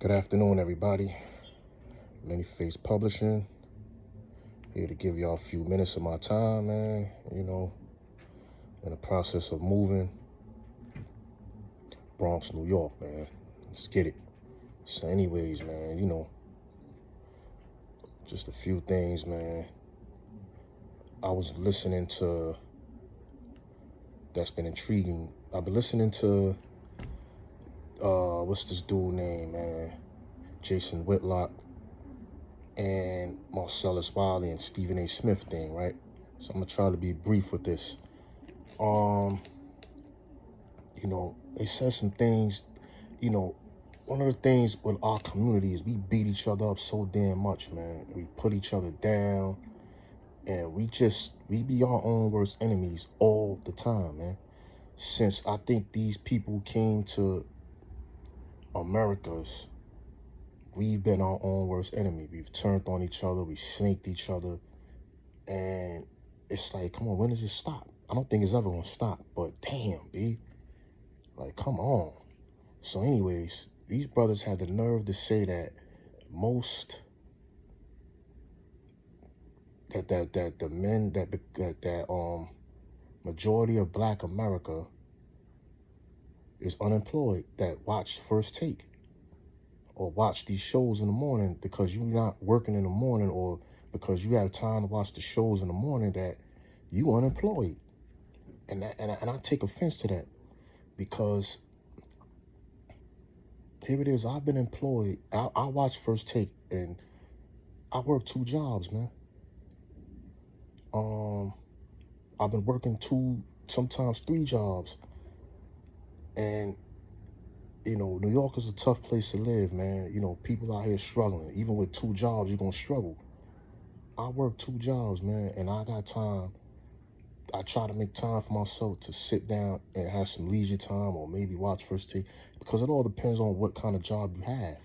Good afternoon, everybody. Many Face Publishing. Here to give y'all a few minutes of my time, man. In the process of moving. Bronx, New York, man. Let's get it. So anyways, man, just a few things, man. I was listening to, that's been intriguing. I've been listening to, what's this dude name, man? Jason Whitlock and Marcellus Wiley and Stephen A. Smith thing, right? So I'm gonna try to be brief with this. They said some things, one of the things with our community is we beat each other up so damn much, man. We put each other down, and we be our own worst enemies all the time, man. Since I think these people came to Americas, we've been our own worst enemy. We've turned on each other, we snaked each other, and it's like, come on, when does it stop? I don't think it's ever gonna stop, but damn, B. Like, come on. So anyways, these brothers had the nerve to say that majority of Black America is unemployed, that watch First Take or watch these shows in the morning because you're not working in the morning, or because you have time to watch the shows in the morning, that you unemployed. And I take offense to that, because here it is. I've been employed. I watch First Take, and I work 2 jobs, man. I've been working 2, sometimes 3 jobs. And, New York is a tough place to live, man. People out here struggling. Even with 2 jobs, you're going to struggle. I work 2 jobs, man, and I got time. I try to make time for myself to sit down and have some leisure time, or maybe watch First Take, because it all depends on what kind of job you have.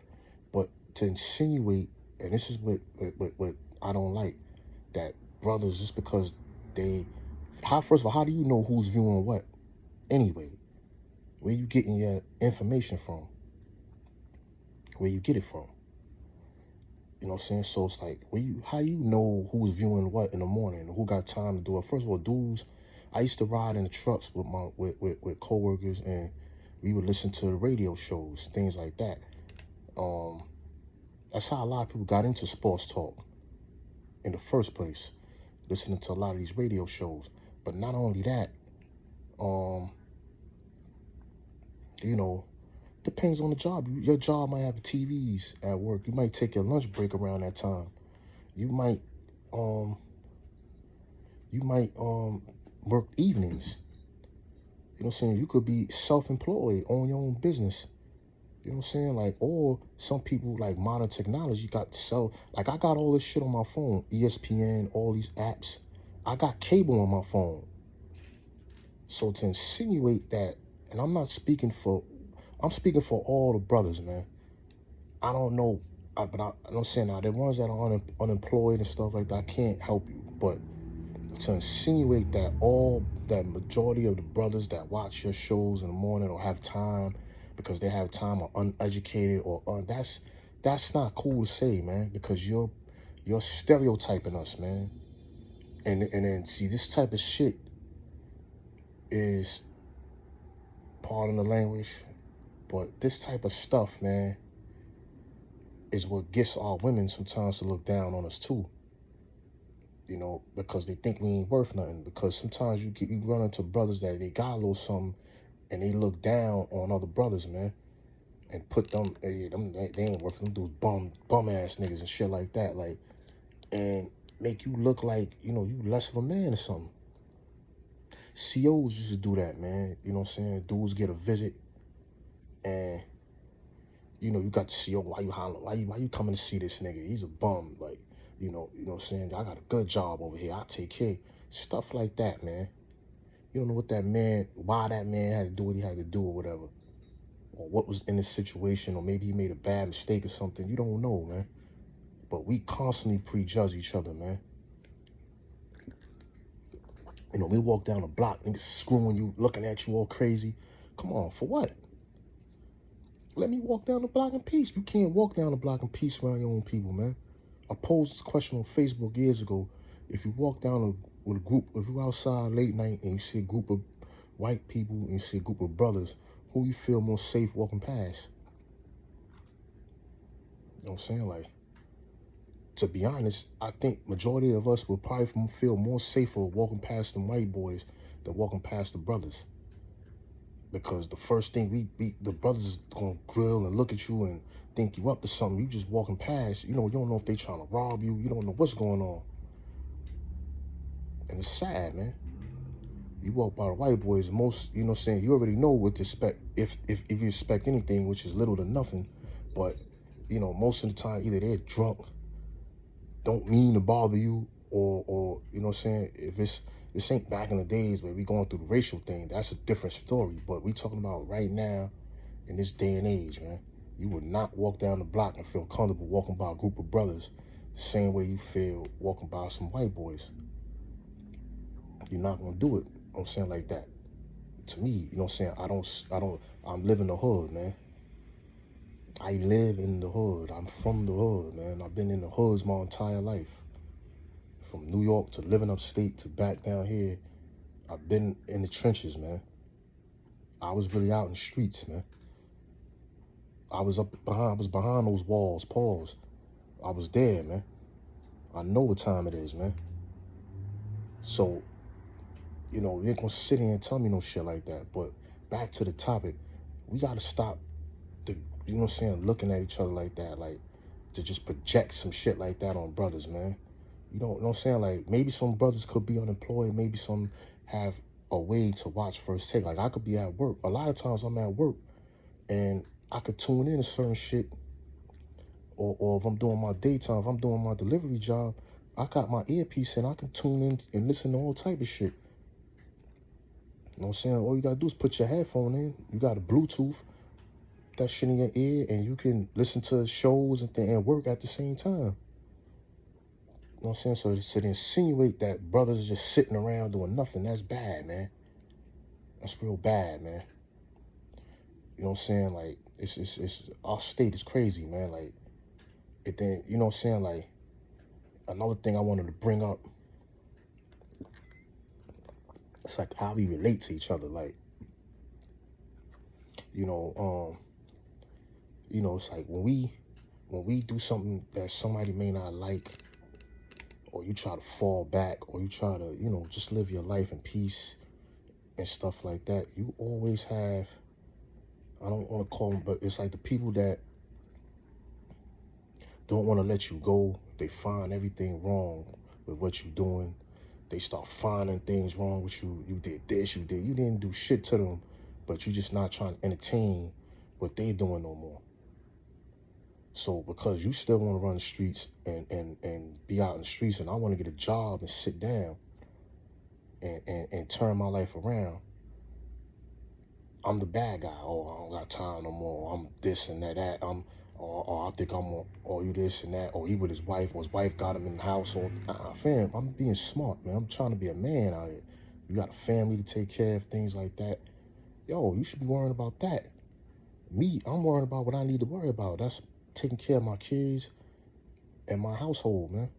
But to insinuate, and this is what I don't like, that brothers, just because first of all, how do you know who's viewing what anyway? Where you getting your information from? Where you get it from? You know what I'm saying? So it's like, how do you know who's viewing what in the morning? Who got time to do it? First of all, dudes, I used to ride in the trucks with coworkers, and we would listen to the radio shows, things like that. That's how a lot of people got into sports talk in the first place, listening to a lot of these radio shows. But not only that, depends on the job. Your job might have TVs at work. You might take your lunch break around that time. You might work evenings. You know what I'm saying? You could be self-employed, own your own business. You know what I'm saying? Like, or some people, like modern technology, got to sell. Like, I got all this shit on my phone, ESPN, all these apps. I got cable on my phone. So to insinuate that, and I'm speaking for all the brothers, man. I don't know, but I'm saying now, the ones that are unemployed and stuff like that, I can't help you. But to insinuate that majority of the brothers that watch your shows in the morning, or have time because they have time, are uneducated, or that's not cool to say, man, because you're stereotyping us, man. And then see, this type of shit is, pardon the language, but this type of stuff, man, is what gets our women sometimes to look down on us too. Because they think we ain't worth nothing. Because sometimes you run into brothers that they got a little something, and they look down on other brothers, man, and put them, they ain't worth them, dudes, bum ass niggas and shit like that, like, and make you look like, you less of a man or something. COs used to do that, man. You know what I'm saying? Dudes get a visit, and you got the CO, why you hollering? Why you coming to see this nigga? He's a bum. Like, you know what I'm saying? I got a good job over here. I take care. Stuff like that, man. You don't know why that man had to do what he had to do, or whatever. Or what was in this situation, or maybe he made a bad mistake or something. You don't know, man. But we constantly prejudge each other, man. We walk down the block, niggas screwing you, looking at you all crazy. Come on, for what? Let me walk down the block in peace. You can't walk down the block in peace around your own people, man. I posed this question on Facebook years ago. If you walk down with a group, if you outside late night and you see a group of white people and you see a group of brothers, who you feel more safe walking past? You know what I'm saying? Like, to be honest, I think majority of us would probably feel more safer walking past them white boys than walking past the brothers. Because the first thing the brothers is gonna grill and look at you and think you up to something. You just walking past, you don't know if they trying to rob you. You don't know what's going on. And it's sad, man. You walk by the white boys, most, you already know what to expect if you expect anything, which is little to nothing. But, most of the time, either they're drunk, don't mean to bother you, or if this ain't back in the days where we going through the racial thing, that's a different story. But we talking about right now, in this day and age, man, you would not walk down the block and feel comfortable walking by a group of brothers the same way you feel walking by some white boys. You're not gonna do it, I'm saying, like that. To me, I'm living the hood, man. I live in the hood. I'm from the hood, man. I've been in the hoods my entire life. From New York to living upstate to back down here, I've been in the trenches, man. I was really out in the streets, man. I was behind those walls, pause. I was there, man. I know what time it is, man. So, you ain't gonna sit here and tell me no shit like that. But back to the topic, we gotta stop looking at each other like that, like to just project some shit like that on brothers, man. You know what I'm saying? Like, maybe some brothers could be unemployed, maybe some have a way to watch first take. Like, I could be at work. A lot of times I'm at work and I could tune in to certain shit, or if I'm doing my daytime, if I'm doing my delivery job, I got my earpiece and I can tune in and listen to all type of shit. You know what I'm saying? All you gotta do is put your headphone in. You got a Bluetooth, that shit in your ear, and you can listen to shows and work at the same time. You know what I'm saying? So to insinuate that brothers are just sitting around doing nothing, that's bad, man. That's real bad, man. You know what I'm saying? Like, it's our state is crazy, man. Like, it then, you know what I'm saying? Like, another thing I wanted to bring up, it's like how we relate to each other. Like, it's like when we do something that somebody may not like, or you try to fall back, or you try to, just live your life in peace and stuff like that, you always have, I don't want to call them, but it's like the people that don't want to let you go. They find everything wrong with what you're doing. They start finding things wrong with you. You did this, you didn't do shit to them, but you just not trying to entertain what they doing no more. So because you still want to run the streets and be out in the streets, and I want to get a job and sit down and turn my life around, I'm the bad guy. Oh, I don't got time no more. I'm this and that. Or I think or you this and that. Or he with his wife, or his wife got him in the house. Or fam, I'm being smart, man. I'm trying to be a man out here. You got a family to take care of, things like that. Yo, you should be worrying about that. Me, I'm worrying about what I need to worry about. That's taking care of my kids and my household, man.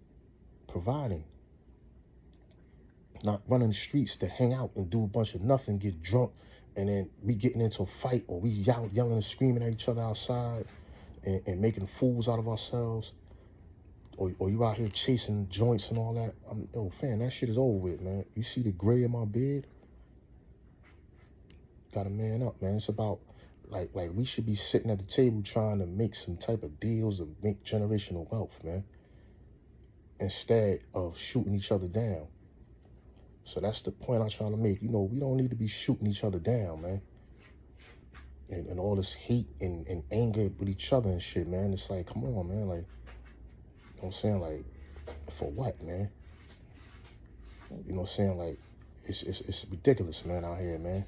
Providing. Not running the streets to hang out and do a bunch of nothing, get drunk, and then we getting into a fight, or we yelling and screaming at each other outside and making fools out of ourselves, or you out here chasing joints and all that. Fam, that shit is over with, man. You see the gray in my beard? Gotta man up, man. It's about, like we should be sitting at the table trying to make some type of deals to make generational wealth, man, instead of shooting each other down. So that's the point I'm trying to make. We don't need to be shooting each other down, man. And all this hate and anger with each other and shit, man. It's like, come on, man. Like, you know what I'm saying? Like, for what, man? You know what I'm saying? Like, it's ridiculous, man, out here, man.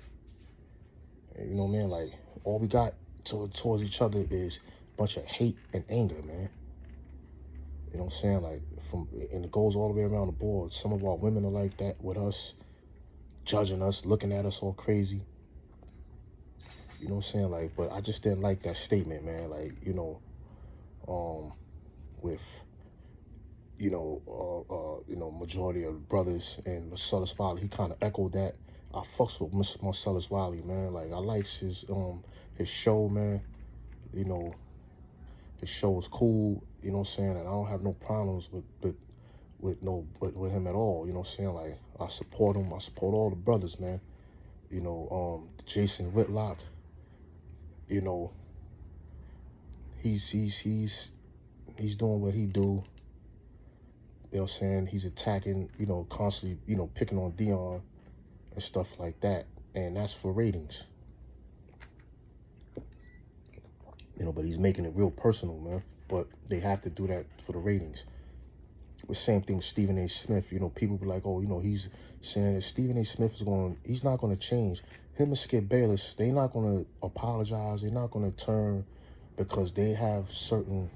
You know what I mean? Like, all we got towards each other is a bunch of hate and anger, man. You know what I'm saying? Like, and it goes all the way around the board. Some of our women are like that with us, judging us, looking at us all crazy. You know what I'm saying? Like, but I just didn't like that statement, man. Like, with majority of brothers and Marcellus Wiley, he kind of echoed that. I fucks with Marcellus Wiley, man. Like, I likes his show, man. You know, his show is cool. You know what I'm saying? And I don't have no problems with him at all. You know what I'm saying? Like, I support him. I support all the brothers, man. Jason Whitlock. You know, he's doing what he do. You know what I'm saying? He's attacking, constantly, picking on Dion and stuff like that. And that's for ratings. But he's making it real personal, man. But they have to do that for the ratings. The same thing with Stephen A. Smith. People be like, oh, he's saying that Stephen A. Smith he's not going to change. Him and Skip Bayless, they're not going to apologize. They're not going to turn, because they have certain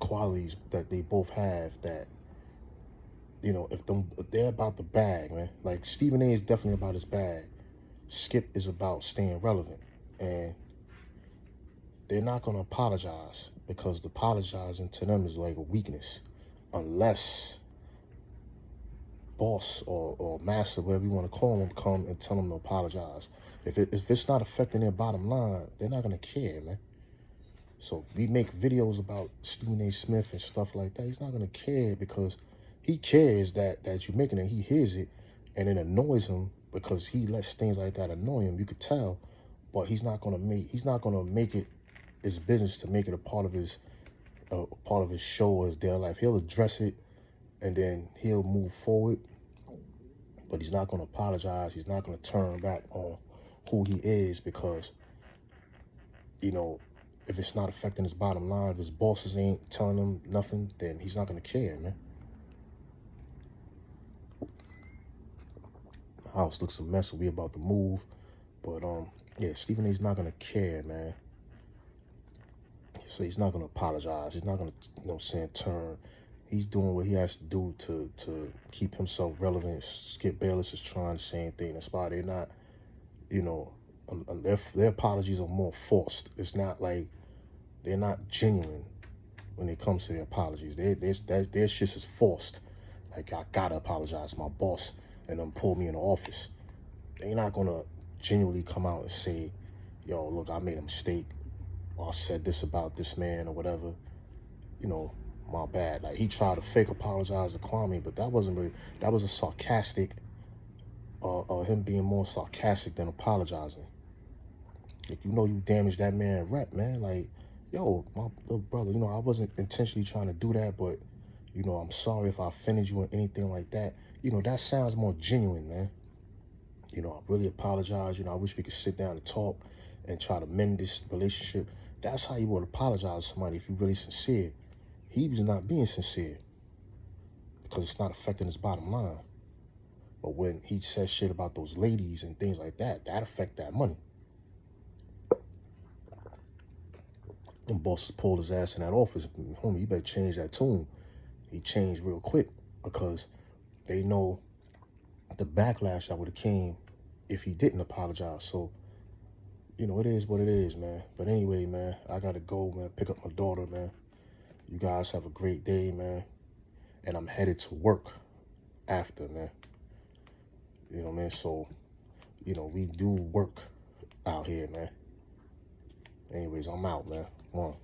qualities that they both have that, if they're about the bag, man. Like, Stephen A. is definitely about his bag. Skip is about staying relevant. And they're not going to apologize, because apologizing to them is like a weakness. Unless boss or master, whatever you want to call them, come and tell them to apologize. If it's not affecting their bottom line, they're not going to care, man. So we make videos about Stephen A. Smith and stuff like that. He's not going to care, because he cares that you're making it. He hears it, and it annoys him, because he lets things like that annoy him. You could tell, but he's not going to make it his business to make it a part of his show or his daily life. He'll address it, and then he'll move forward, but he's not going to apologize. He's not going to turn back on who he is, because, if it's not affecting his bottom line, if his bosses ain't telling him nothing, then he's not going to care, man. The house looks a mess. We about to move, but yeah, Stephen A's not going to care, man. So he's not going to apologize. He's not going to, turn. He's doing what he has to do to keep himself relevant. Skip Bayless is trying the same thing. That's why they're not, their apologies are more forced. It's not like they're not genuine when it comes to their apologies. Their shit is forced. Like, I gotta apologize to my boss and them pull me in the office. They're not gonna genuinely come out and say, yo, look, I made a mistake, or I said this about this man, or whatever. My bad. Like, he tried to fake apologize to Kwame, but that was a sarcastic, him being more sarcastic than apologizing. Like, you damaged that man rep, man. Like, yo, my little brother, I wasn't intentionally trying to do that, but, I'm sorry if I offended you or anything like that. That sounds more genuine, man. I really apologize. I wish we could sit down and talk and try to mend this relationship. That's how you would apologize to somebody if you're really sincere. He was not being sincere, because it's not affecting his bottom line. But when he says shit about those ladies and things like that, that affect that money. And bosses pulled his ass in that office. Homie, you better change that tune. He changed real quick, because they know the backlash that would have came if he didn't apologize. So, it is what it is, man. But anyway, man, I got to go, man, pick up my daughter, man. You guys have a great day, man. And I'm headed to work after, man. Man? So, we do work out here, man. Anyways, I'm out, man. One.